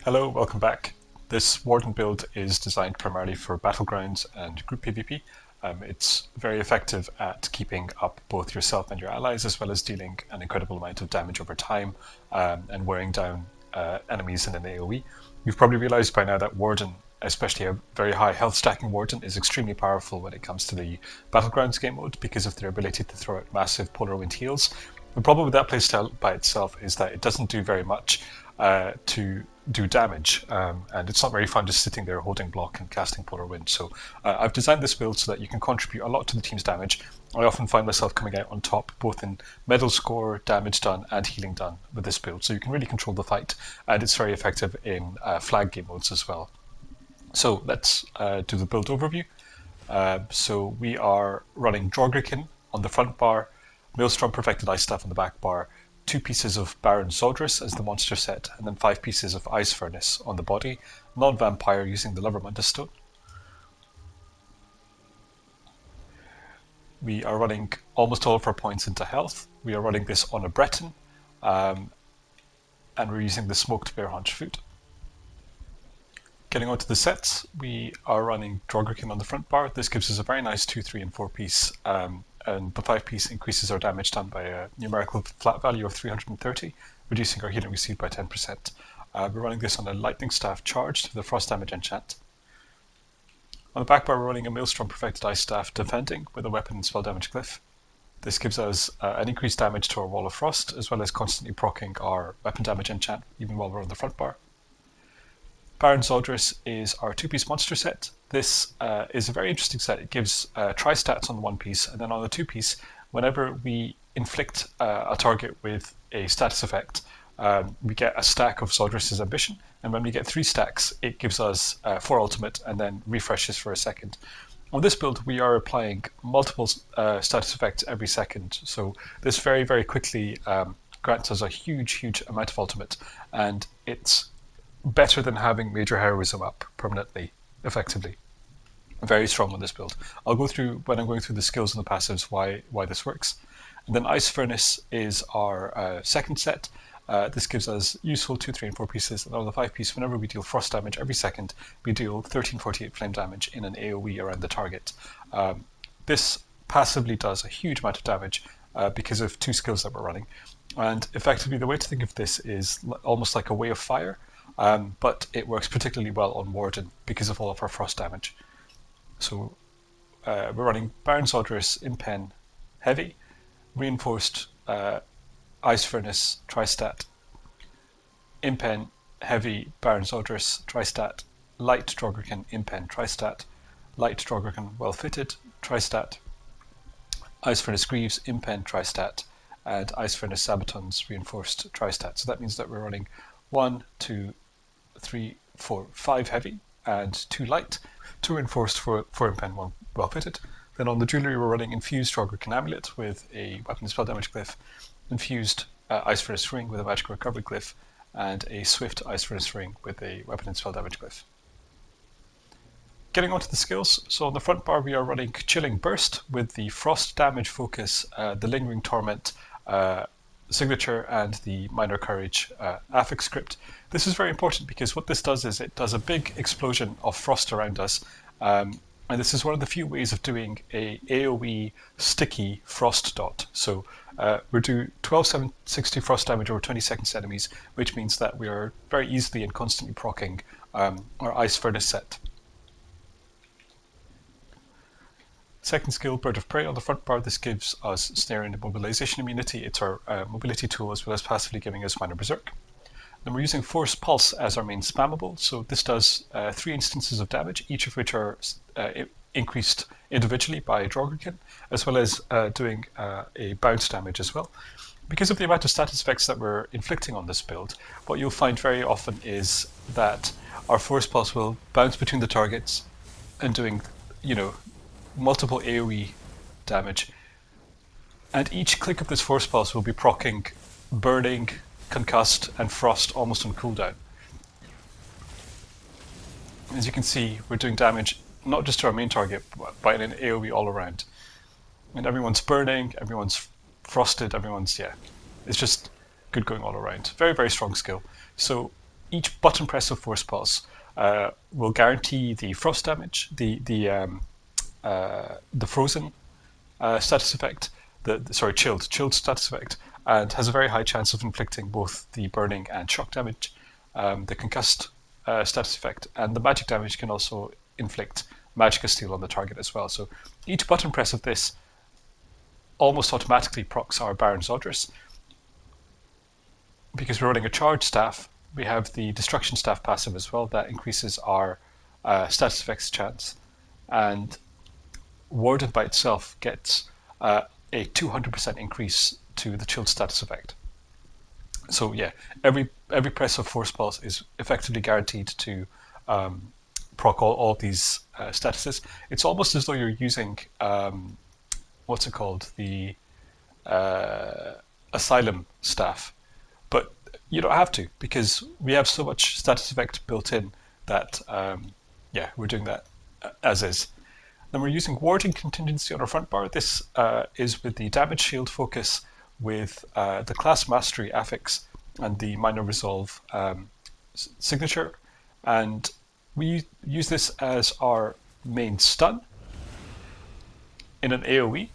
Hello, welcome back. This Warden build is designed primarily for Battlegrounds and group PvP. It's very effective at keeping up both yourself and your allies, as well as dealing an incredible amount of damage over time and wearing down enemies in an AoE. You've probably realized by now that Warden, especially a very high health stacking Warden, is extremely powerful when it comes to the Battlegrounds game mode because of their ability to throw out massive polar wind heals. The problem with that playstyle by itself is that it doesn't do very much to do damage, and it's not very fun just sitting there holding block and casting Polar Wind. So I've designed this build so that you can contribute a lot to the team's damage. I often find myself coming out on top both in medal score, damage done, and healing done with this build, so you can really control the fight, and it's very effective in flag game modes as well. So let's do the build overview. So we are running Drogrikin on the front bar, Maelstrom Perfected Ice Staff on the back bar, 2 pieces of Baron Zodris as the monster set, and then 5 pieces of Ice Furnace on the body, non-vampire using the Lovermundus Stone. We are running almost all of our points into health. We are running this on a Breton, and we're using the Smoked Bear Haunch Food. Getting onto the sets, we are running Drogrikin on the front bar. This gives us a very nice 2, 3, and 4 piece, and the 5 piece increases our damage done by a numerical flat value of 330, reducing our healing received by 10%. We're running this on a Lightning Staff charged to the Frost Damage enchant. On the back bar, we're running a Maelstrom Perfected Ice Staff defending with a weapon and spell damage glyph. This gives us an increased damage to our Wall of Frost, as well as constantly proccing our weapon damage enchant, even while we're on the front bar. Baron Zodris is our 2-piece monster set. This is a very interesting set. It gives tri-stats on the 1 piece, and then on the 2 piece, whenever we inflict a target with a status effect, we get a stack of Zodris' Ambition, and when we get 3 stacks, it gives us 4 ultimate and then refreshes for a second. On this build, we are applying multiple status effects every second, so this very, very quickly grants us a huge amount of ultimate, and it's better than having Major Heroism up permanently, effectively. Very strong on this build. I'll go through, when I'm going through the skills and the passives, why this works. And then Ice Furnace is our second set. This gives us useful 2, 3, and 4 pieces, and on the 5 piece, whenever we deal frost damage every second, we deal 1348 flame damage in an AoE around the target. This passively does a huge amount of damage because of 2 skills that we're running. And effectively, the way to think of this is almost like a Way of Fire, but it works particularly well on Warden because of all of our frost damage. So we're running Baron Zodris, Impen, Heavy, Reinforced Ice Furnace, Tri-Stat, Impen, Heavy, Baron Zodris, Tri-Stat, Light Drogrikin, Impen, Tri-Stat, Light Drogrikin, Well Fitted, Tri-Stat, Ice Furnace Greaves, Impen, Tri-Stat, and Ice Furnace Sabatons, Reinforced, Tri-Stat. So that means that we're running 1, 2, 3, 4, 5 heavy and 2 light, 2 reinforced for Impen, 1 well fitted. Then on the jewellery, we're running Infused Drogrikin Amulet with a weapon and spell damage glyph, Infused Ice Furnace Ring with a Magicka Recovery glyph, and a Swift Ice Furnace Ring with a weapon and spell damage glyph. Getting onto the skills, so on the front bar we are running Chilling Burst with the Frost Damage Focus, the Lingering Torment, Signature, and the Minor Courage affix script. This is very important because what this does is it does a big explosion of frost around us, and this is one of the few ways of doing a AoE sticky frost dot. So we're doing 12,760 frost damage over 20 seconds to enemies, which means that we are very easily and constantly proccing our Ice Furnace set. Second skill, Bird of Prey on the front bar. This gives us snare and immobilization immunity. It's our mobility tool, as well as passively giving us minor berserk. Then we're using Force Pulse as our main spammable. So this does 3 instances of damage, each of which are increased individually by Drogrikin, as well as doing a bounce damage as well. Because of the amount of status effects that we're inflicting on this build, what you'll find very often is that our Force Pulse will bounce between the targets and doing, multiple AoE damage, and each click of this Force Pulse will be proccing Burning, Concussed, and Frost almost on cooldown. As you can see, we're doing damage not just to our main target, but in an AoE all around. And everyone's burning, everyone's frosted, it's just good going all around. Very, very strong skill. So each button press of Force Pulse will guarantee the frost damage, the frozen status effect, chilled status effect, and has a very high chance of inflicting both the burning and shock damage, the concussed status effect, and the magic damage can also inflict Magicka Steel on the target as well. So each button press of this almost automatically procs our Baron Zodras. Because we're running a charge staff, we have the destruction staff passive as well that increases our status effects chance, and Warden by itself gets a 200% increase to the chilled status effect. So yeah, every press of Force Pulse is effectively guaranteed to proc all of these statuses. It's almost as though you're using what's it called, the Asylum staff, but you don't have to because we have so much status effect built in that yeah, we're doing that as is. Then we're using Warding Contingency on our front bar. This is with the damage shield focus with the class mastery affix and the minor resolve signature, and we use this as our main stun in an AoE.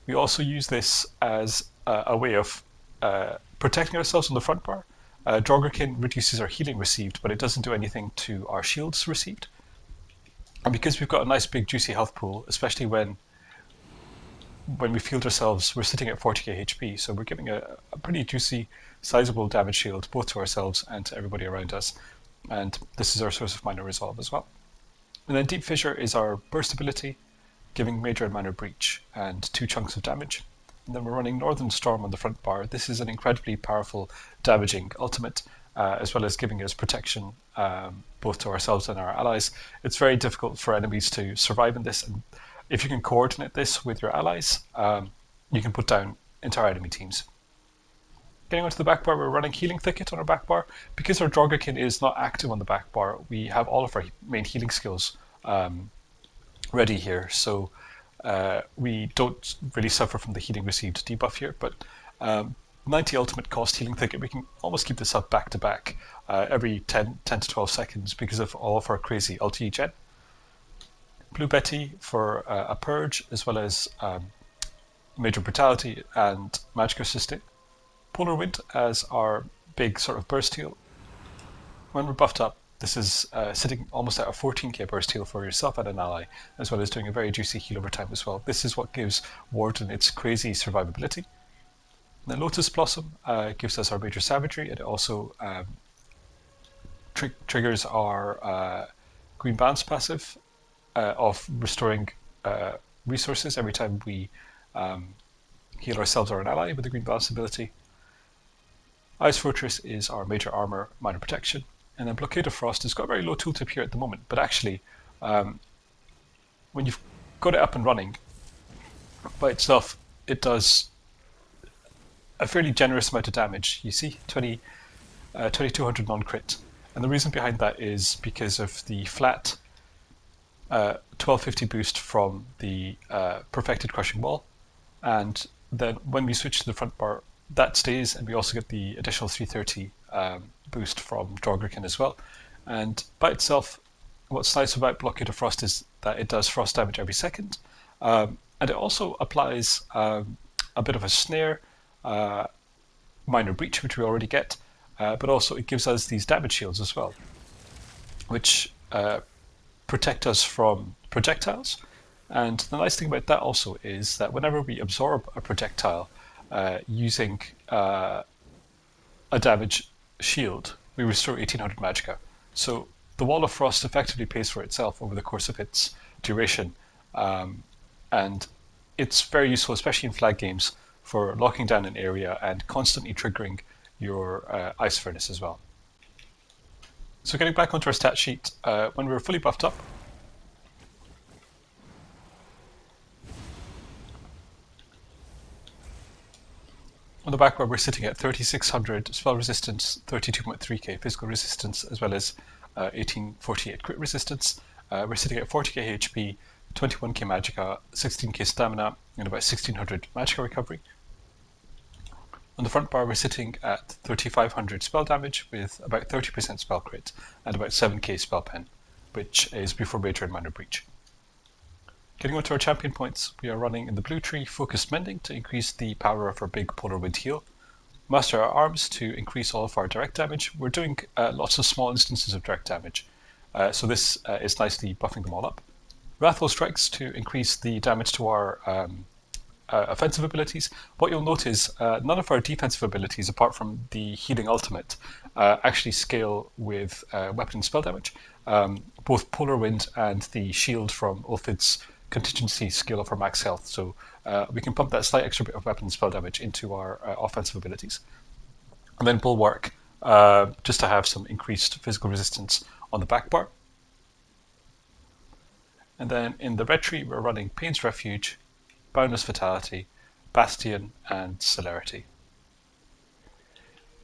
We also use this as a way of protecting ourselves on the front bar. Droggerkin reduces our healing received, but it doesn't do anything to our shields received. And because we've got a nice big juicy health pool, especially when we field ourselves, we're sitting at 40k HP, so we're giving a pretty juicy, sizable damage shield both to ourselves and to everybody around us. And this is our source of minor resolve as well. And then Deep Fissure is our burst ability, giving major and minor breach and 2 chunks of damage. And then we're running Northern Storm on the front bar. This is an incredibly powerful damaging ultimate, as well as giving us protection both to ourselves and our allies. It's very difficult for enemies to survive in this, and if you can coordinate this with your allies, you can put down entire enemy teams. Getting onto the back bar, we're running Healing Thicket on our back bar. Because our Droggerkin is not active on the back bar, we have all of our main healing skills ready here, so we don't really suffer from the healing received debuff here, but 90 ultimate cost Healing Thicket, we can almost keep this up back to back every 10 to 12 seconds because of all of our crazy ulti gen. Blue Betty for a purge, as well as Major Brutality and Magic Assisting. Polar Wind as our big sort of burst heal. When we're buffed up, this is sitting almost at a 14k burst heal for yourself and an ally, as well as doing a very juicy heal over time as well. This is what gives Warden its crazy survivability. And then Lotus Blossom gives us our Major Savagery, and it also triggers our Green Bounce passive of restoring resources every time we heal ourselves or an ally with the Green Bounce ability. Ice Fortress is our Major Armor, Minor Protection. And then Blockade of Frost has got a very low tooltip here at the moment, but actually, when you've got it up and running, by itself, it does a fairly generous amount of damage. You see, 2200 non-crit. And the reason behind that is because of the flat 1250 boost from the Perfected Crushing Wall. And then when we switch to the front bar, that stays, and we also get the additional 330 boost from Droggerkin as well. And by itself, what's nice about Blockade of Frost is that it does frost damage every second, and it also applies a bit of a snare, minor breach, which we already get, but also it gives us these damage shields as well, which protect us from projectiles. And the nice thing about that also is that whenever we absorb a projectile using a damage shield, we restore 1800 Magicka. So the Wall of Frost effectively pays for itself over the course of its duration, and it's very useful, especially in flag games, for locking down an area and constantly triggering your Ice Furnace as well. So getting back onto our stat sheet, when we were fully buffed up, on the back bar, we're sitting at 3600 spell resistance, 32.3k physical resistance, as well as 1848 crit resistance. We're sitting at 40k HP, 21k Magicka, 16k stamina, and about 1600 Magicka recovery. On the front bar, we're sitting at 3500 spell damage with about 30% spell crit and about 7k spell pen, which is before Major and Minor Breach. Getting onto our champion points, we are running in the blue tree Focused Mending to increase the power of our big Polar Wind heal, Master our Arms to increase all of our direct damage. We're doing lots of small instances of direct damage, so this is nicely buffing them all up. Wrathful Strikes to increase the damage to our offensive abilities. What you'll notice, none of our defensive abilities, apart from the Healing Ultimate, actually scale with weapon and spell damage. Both Polar Wind and the Shield from Ulfid's contingency scale of our max health, so we can pump that slight extra bit of weapon and spell damage into our offensive abilities. And then Bulwark, just to have some increased physical resistance on the back bar. And then in the red tree, we're running Pain's Refuge, Boundless Fatality, Bastion, and Celerity.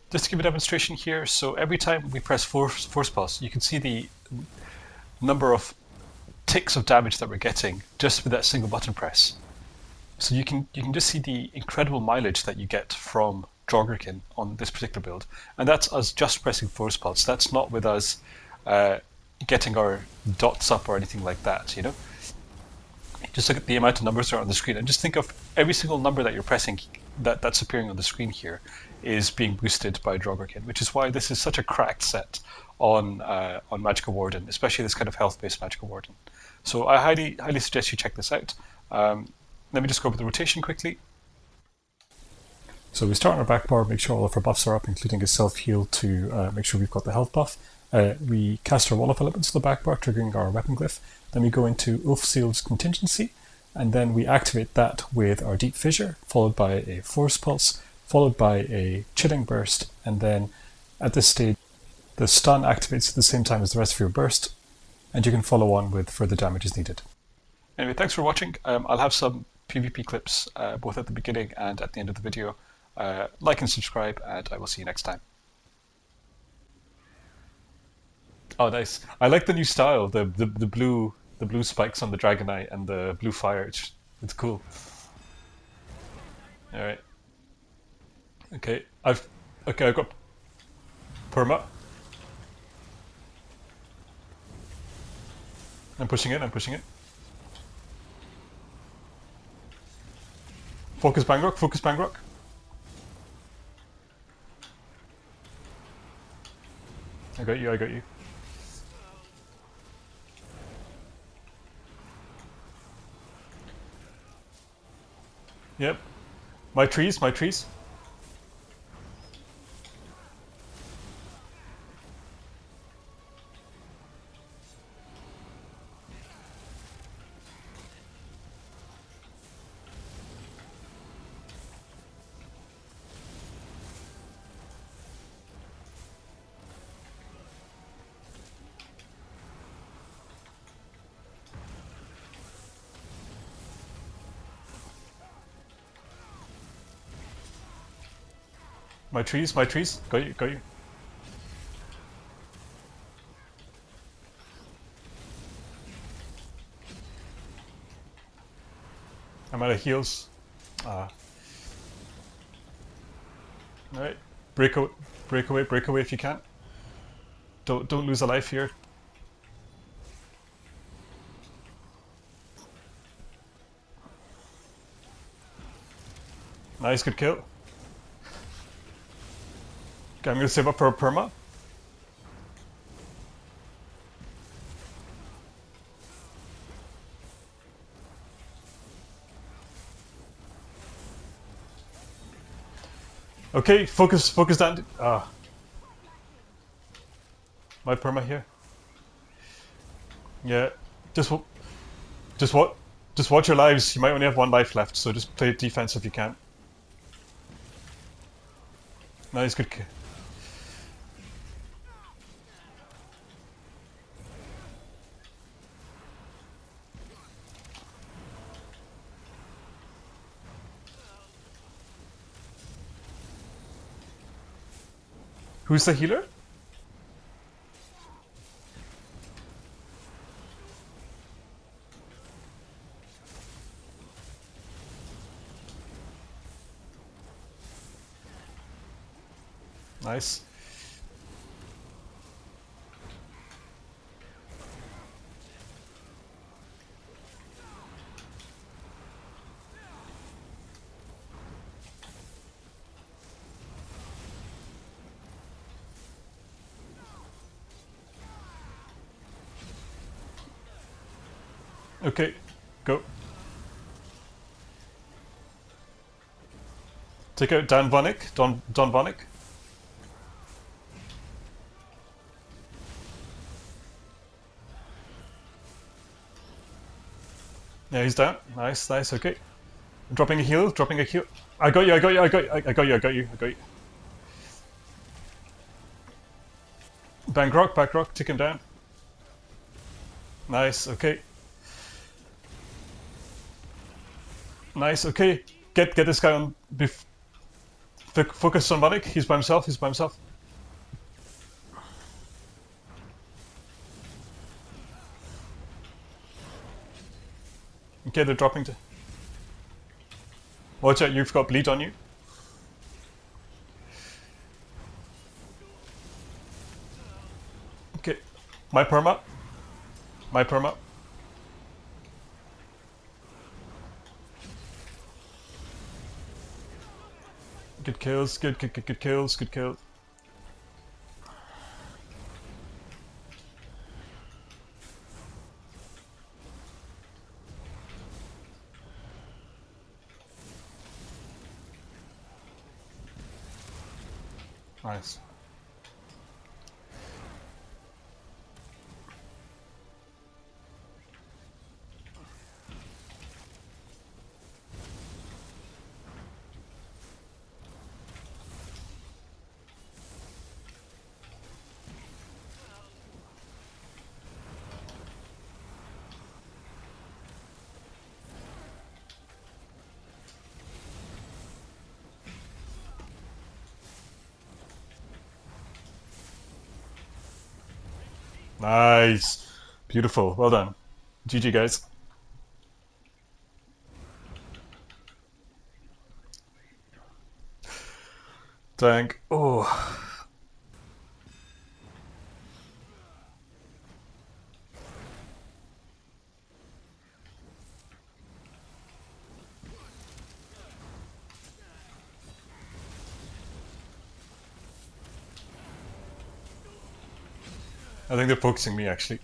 Just to give a demonstration here, so every time we press Force Pulse, you can see the number of ticks of damage that we're getting just with that single button press. So you can just see the incredible mileage that you get from Drogrikin on this particular build, and that's us just pressing Force Pulse. That's not with us getting our dots up or anything like that, you know? Just look at the amount of numbers that are on the screen and just think of every single number that you're pressing that's appearing on the screen here is being boosted by Drogrikin, which is why this is such a cracked set on Magicka Warden, especially this kind of health-based Magicka Warden. So I highly suggest you check this out. Let me just go over the rotation quickly. So we start on our back bar, make sure all of our buffs are up, including a self-heal to make sure we've got the health buff. We cast our Wall of Elements to the back bar, triggering our weapon glyph. Then we go into Ulfseal's Contingency, and then we activate that with our Deep Fissure, followed by a Force Pulse, followed by a Chilling Burst, and then at this stage the stun activates at the same time as the rest of your burst, and you can follow on with further damage as needed. Anyway, thanks for watching. I'll have some PvP clips both at the beginning and at the end of the video. Like and subscribe, and I will see you next time. Oh, nice. I like the new style, the blue spikes on the Dragonite and the blue fire. It's cool. All right. Okay, I've got perma. I'm pushing it. Focus Bangrock. I got you. Yep. My trees. My trees. Got you. I'm out of heals. Alright. Break away if you can. Don't lose a life here. Nice, good kill. Okay, I'm gonna save up for a perma. Okay, focus down. My perma here. Yeah, just watch your lives. You might only have one life left, so just play defense if you can. Nice, good kill. Who's the healer? Nice. Okay, go. Take out Dan Vonnick. Don Vonnick. Yeah, he's down. Nice, nice, okay. Dropping a heal, dropping a heal. I got you, I got you, I got you, I got you, I got you, I got you. Back rock, take him down. Nice, okay. Nice, okay. Get this guy on. Focus on Vonnick. He's by himself. He's by himself. Okay, they're dropping to. Watch out! You've got bleed on you. Okay, my perma. My perma. Good kills. Good kills. Good kills. Nice. Nice. Beautiful. Well done. GG, guys. Dang. Oh. I think they're focusing me, actually.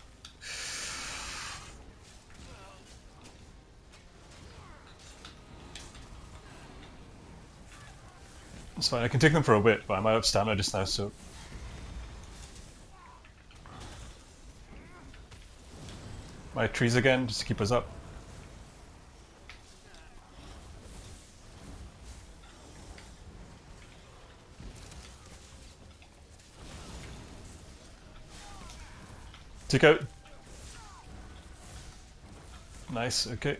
It's fine. I can take them for a bit, but I'm out of stamina just now, so... My trees again, just to keep us up. Take out. Nice, okay.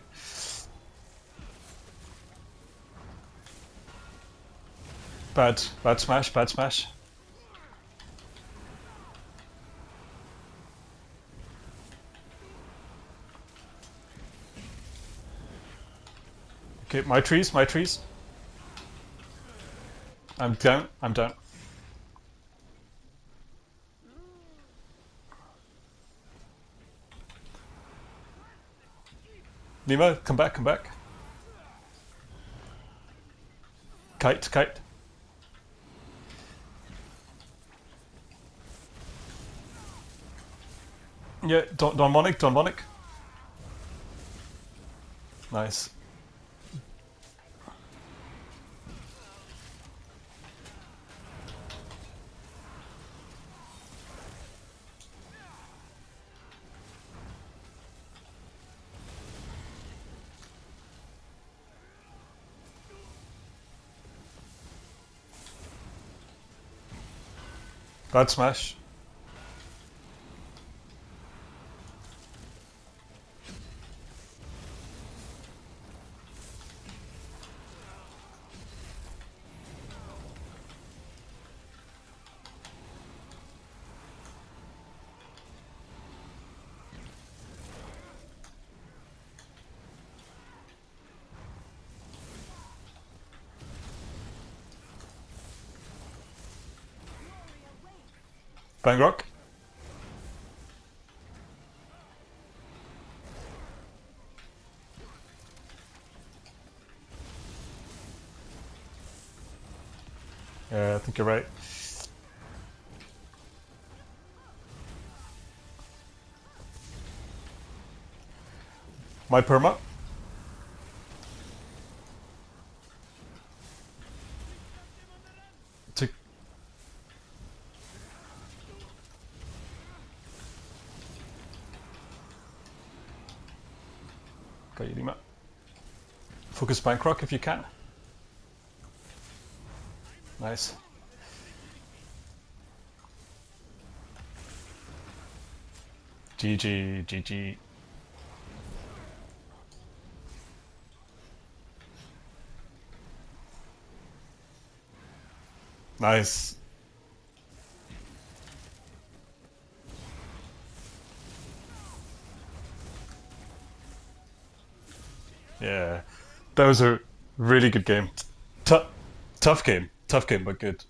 Bad smash, bad smash. Okay, my trees. I'm down. Nima, come back. Kite. Yeah, Don Monic. Nice. Bad smash. Bang rock. Yeah, I think you're right. My perma. To got you, Lima. Focus Bankrock if you can. Nice. GG, GG. Nice. Yeah. That was a really good game. Tough game, but good.